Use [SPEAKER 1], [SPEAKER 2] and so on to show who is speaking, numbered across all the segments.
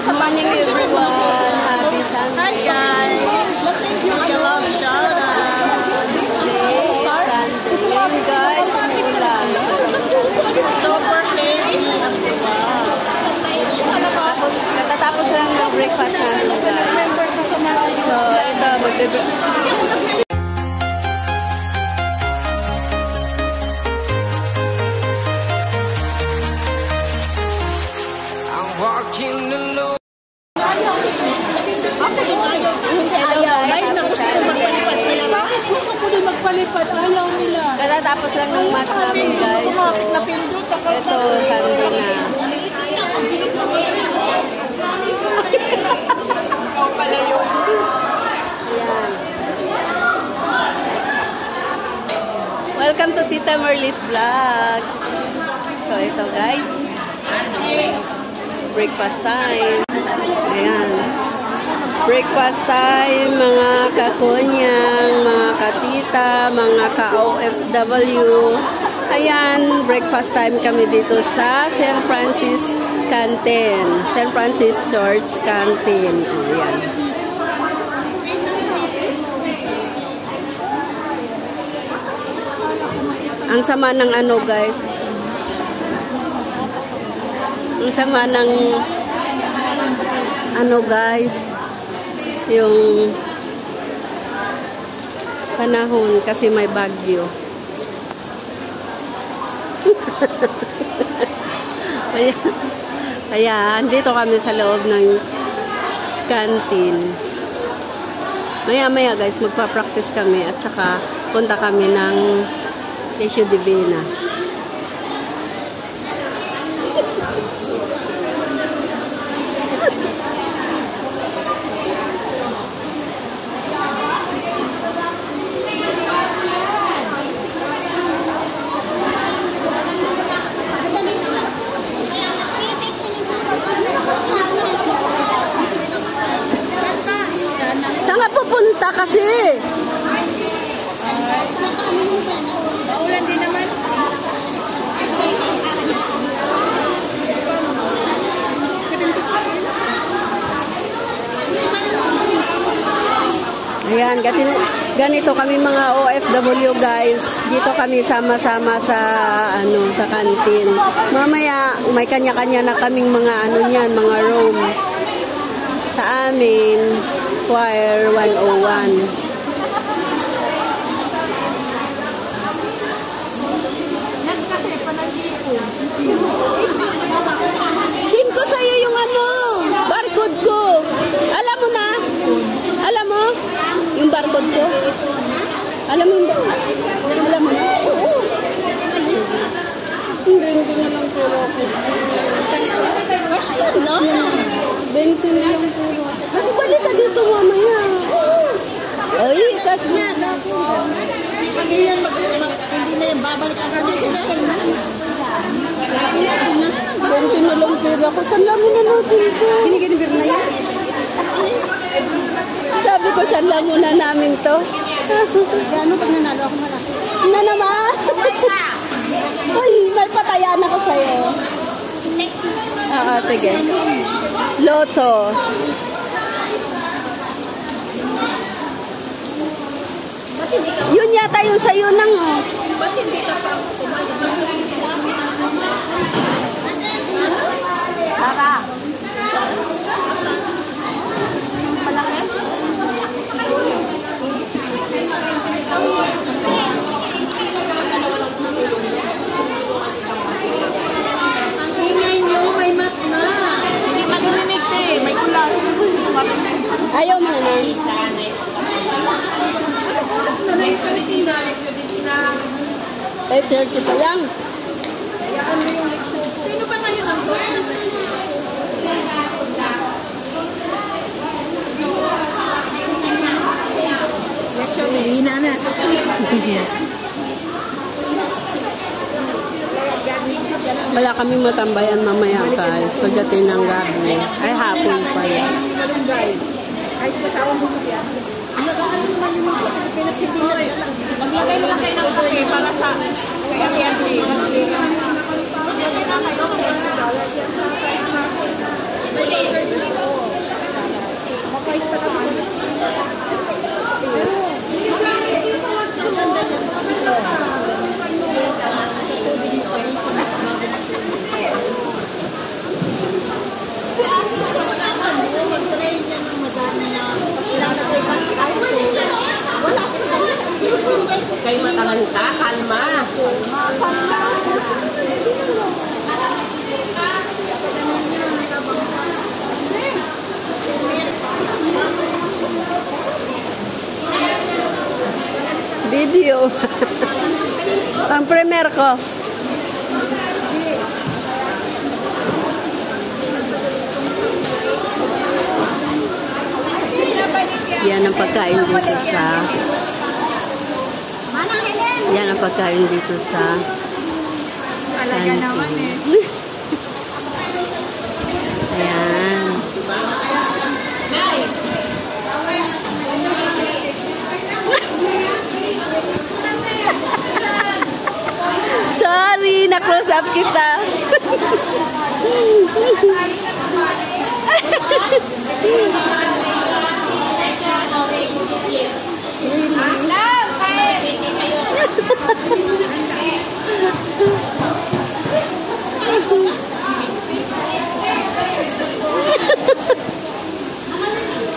[SPEAKER 1] Good morning everyone. Happy Sunday.
[SPEAKER 2] Hi guys. Your love shout out.
[SPEAKER 1] Sunday guys. Umulan.
[SPEAKER 2] Super heavy.
[SPEAKER 1] Katatapos lang ng breakfast namin guys. So ito
[SPEAKER 3] walking alone.
[SPEAKER 2] Gusto ko din magpalipad. Ayaw nila.
[SPEAKER 1] katatapos lang ng mass namin guys. So ito Sunday na. Ikaw pala yun. Ayan. Welcome to Tita Merly's vlog. So ito guys. Breakfast time. Ayan. Breakfast time, mga kakonyang, mga katita, mga ka-OFW. Ayan, breakfast time kami dito sa St. Francis Canteen. St. Francis Church Canteen. Ayan. Ang sama ng ano guys. Ang sama ng ano guys. Yung panahon kasi may bagyo. Kaya dito kami sa loob ng canteen. Maya guys magpa-practice kami at saka punta kami ng Issue Divina. Saan ka pupunta kasi?
[SPEAKER 2] Maulan din naman.
[SPEAKER 1] Ayan, ganito kami mga OFW guys. Dito kami sama-sama sa sa canteen. Mamaya may kanya-kanya na kaming mga mga room. Sa amin, Choir 101. Sin ko sa'yo yung barcode ko. Alam mo na? Alam mo? Yung barcode ko? Alam mo na? Hindi na lang puro ako.
[SPEAKER 2] Cash card na?
[SPEAKER 1] 20 na lang puro. Balik ka dito mamaya. Ay, cash na.
[SPEAKER 2] Hindi yan hindi na yan babalik ang kanya sa dating na.
[SPEAKER 1] 20 na lang pera ko. Saan lang muna natin to?
[SPEAKER 2] Binigay ni Birna yan?
[SPEAKER 1] Sabi ko, saan lang muna namin to?
[SPEAKER 2] Ano pag nanalo ako malaki?
[SPEAKER 1] Na naman? Uy, may patayan ako sa'yo. Sige. Lotto. Yun yata yung sa'yo nang
[SPEAKER 2] Ba't hindi ka pa kumalit? Sa amin Tara. Malaki? Ang ingay nyo, may mas na. Hindi mag-remix may kulang.
[SPEAKER 1] ayaw mo na. Eh, 30 pa lang.
[SPEAKER 2] Sino pa ngayon ang boss? Leksyon, hina na.
[SPEAKER 1] Wala kami matambayan mamaya guys. Pagdating ng gabi. Ay, hapon pa yan.
[SPEAKER 2] Kahit sa taong mo yan. Nag-ano naman yung mga Pilipinas, hindi na lang. Maglagay na lang kayo ng kape para sa kaya yan. kayo mataranta. Kalma.
[SPEAKER 1] Video. Ang premier ko. Yan ang pagkain dito sa Yan ang pagkain dito sa
[SPEAKER 2] Talaga naman eh.
[SPEAKER 1] Ayan. Sorry, na-close up kita.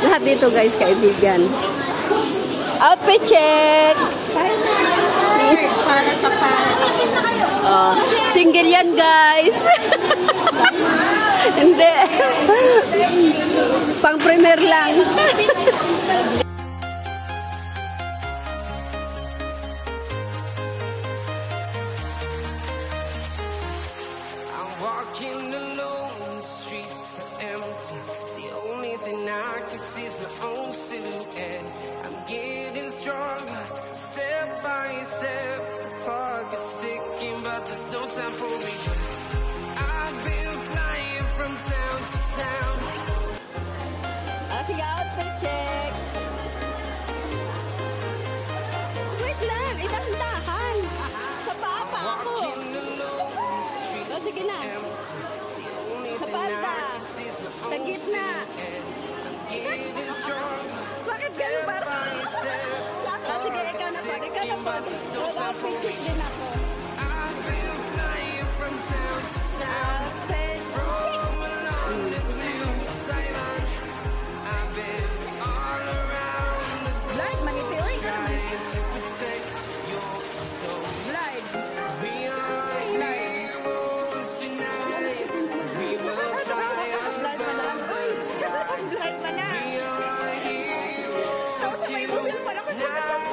[SPEAKER 1] Lahat dito guys, kaibigan. Outfit check!
[SPEAKER 2] Para sa
[SPEAKER 1] Oh, single yan guys. Hindi. Pang premier lang.
[SPEAKER 3] I'm walking alone, the streets are empty. The only thing I can see is my own silhouette. I'm getting stronger, step by step. The clock is ticking, but there's no time for regrets. I've been flying from town to town.
[SPEAKER 1] Sige, outfit check. Wait lang, idahan-dahan. Sa papa ako.
[SPEAKER 3] Walking alone, the streets
[SPEAKER 1] Oh, sige na.
[SPEAKER 3] are empty. The only
[SPEAKER 1] Sa
[SPEAKER 3] thing
[SPEAKER 1] palda.
[SPEAKER 3] I can see is my
[SPEAKER 1] Sa
[SPEAKER 3] own
[SPEAKER 1] gitna.
[SPEAKER 3] silhouette. I'm getting stronger.
[SPEAKER 1] Bakit ganun para? Sige, ikaw na pa. Ikaw na pa. Outfit check din ako.
[SPEAKER 3] I've been flying from town to town,
[SPEAKER 1] Outfit check.
[SPEAKER 3] from London to Taiwan. I've been all around the
[SPEAKER 1] Blind,
[SPEAKER 3] globe,
[SPEAKER 1] manipili ka naman.
[SPEAKER 3] trying to protect your soul.
[SPEAKER 1] Blind.
[SPEAKER 3] We are heroes tonight. We will fly above the sky.
[SPEAKER 1] Blind pa na.
[SPEAKER 3] We are heroes tonight.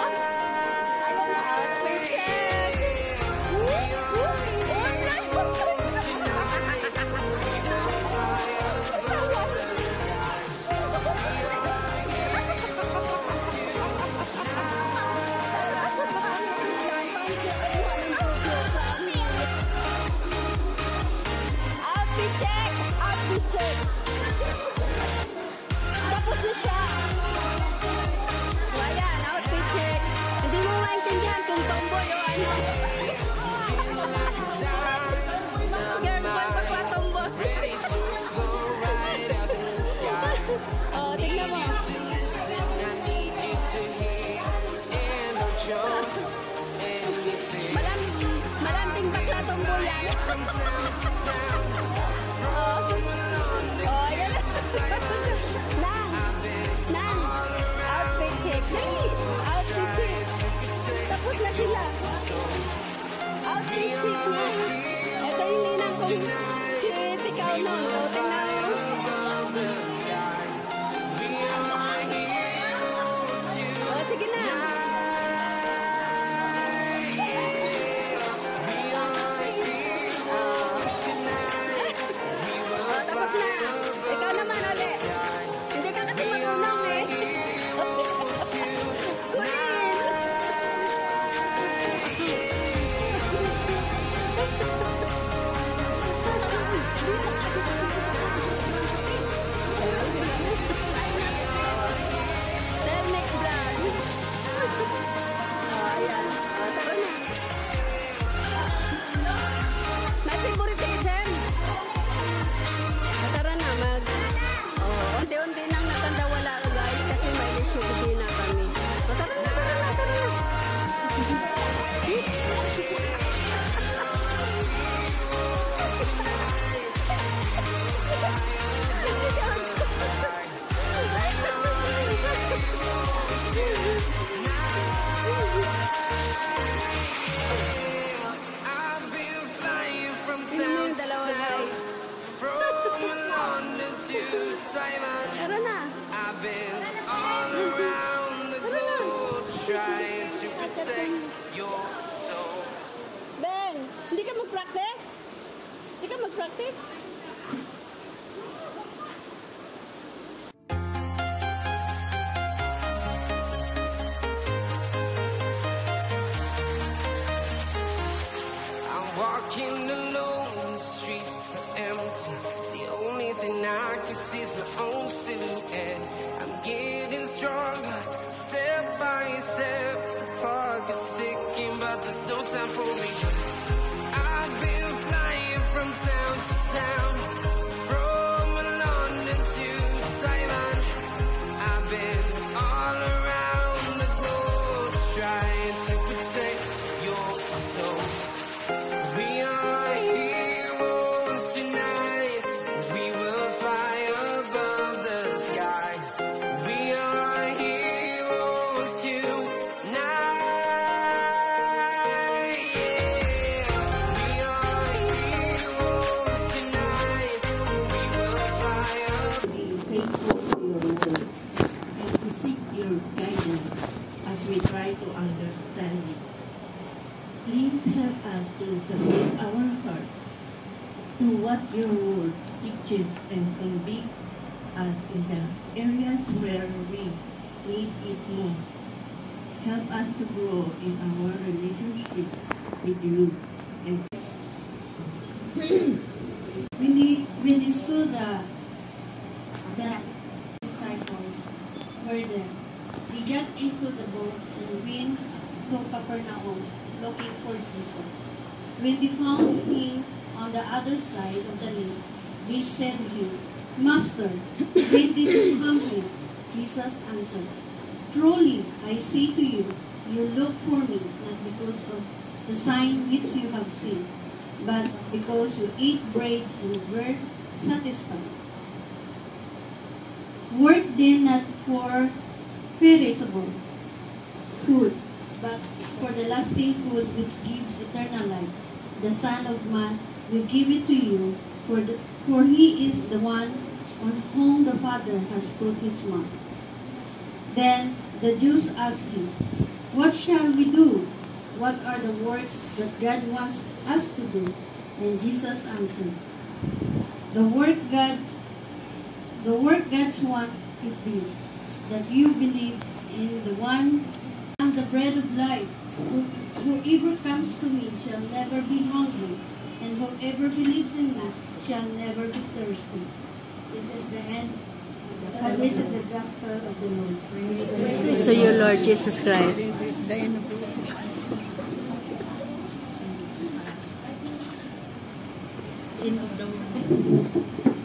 [SPEAKER 1] Outfit check. Outfit check. Outfit check. Tapos na siya. So, ayan, outfit check. Hindi mo maintindihan kung tomboy o ano. Girl, ba't ba tomboy?
[SPEAKER 3] Ready to explore right up in the sky.
[SPEAKER 1] Oh, tignan mo.
[SPEAKER 3] To listen, I need you to hear. And don't show anything.
[SPEAKER 1] Malamting bakla tomboy yan.
[SPEAKER 3] From town to town,
[SPEAKER 1] Oh, oh, ayan. Nang, Nang, outfit check. Outfit check. Tapos na sila. Outfit check na. Ito yung linang kong shit, ikaw nun. O, tingnan mo.
[SPEAKER 3] above the sky. We are heroes
[SPEAKER 1] O, sige na. O, tapos na. Ikaw naman ulit. Hindi ka kasi marunong eh. Queen!
[SPEAKER 3] Simon.
[SPEAKER 1] Tara na.
[SPEAKER 3] I've been all around the globe trying to protect your soul.
[SPEAKER 1] Ben, hindi ka mag-practice? Hindi ka mag-practice?
[SPEAKER 3] I'm walking alone, the streets are empty. The only thing I can see is my own silhouette. I'm getting stronger, step by step. The clock is ticking, but there's no time for me. I've been flying from town to town, from London to Taiwan. I've been all around the globe trying to protect your soul. We are heroes tonight. We will fly above the sky. We are heroes tonight. Yeah. We are heroes tonight. We will fly up.
[SPEAKER 4] Be faithful to your word and to seek your guidance as we try to understand it. Please help us to submit our heart to what your word teaches and convict us in the areas where we need it most. Help us to grow in our relationship with you. And when they saw the disciples were there, they got into the boats and went to Capernaum looking for Jesus. When they found him on the other side of the lake, they said to him, Master, when did you come here? Jesus answered, Truly, I say to you, you look for me not because of the sign which you have seen, but because you ate bread and were satisfied. Work then not for perishable food, but for the lasting food which gives eternal life. The Son of Man will give it to you, for he is the one on whom the Father has put his mark. Then the Jews asked him, What shall we do? What are the works that God wants us to do? And Jesus answered, The work God's want is this, that you believe in the one, I am the bread of life. Whoever comes to me shall never be hungry, and whoever believes in me shall never be thirsty. This is the end. This is the gospel of the Lord.
[SPEAKER 1] Praise to you, Lord Jesus Christ.
[SPEAKER 2] This is the end of the
[SPEAKER 4] End of the world.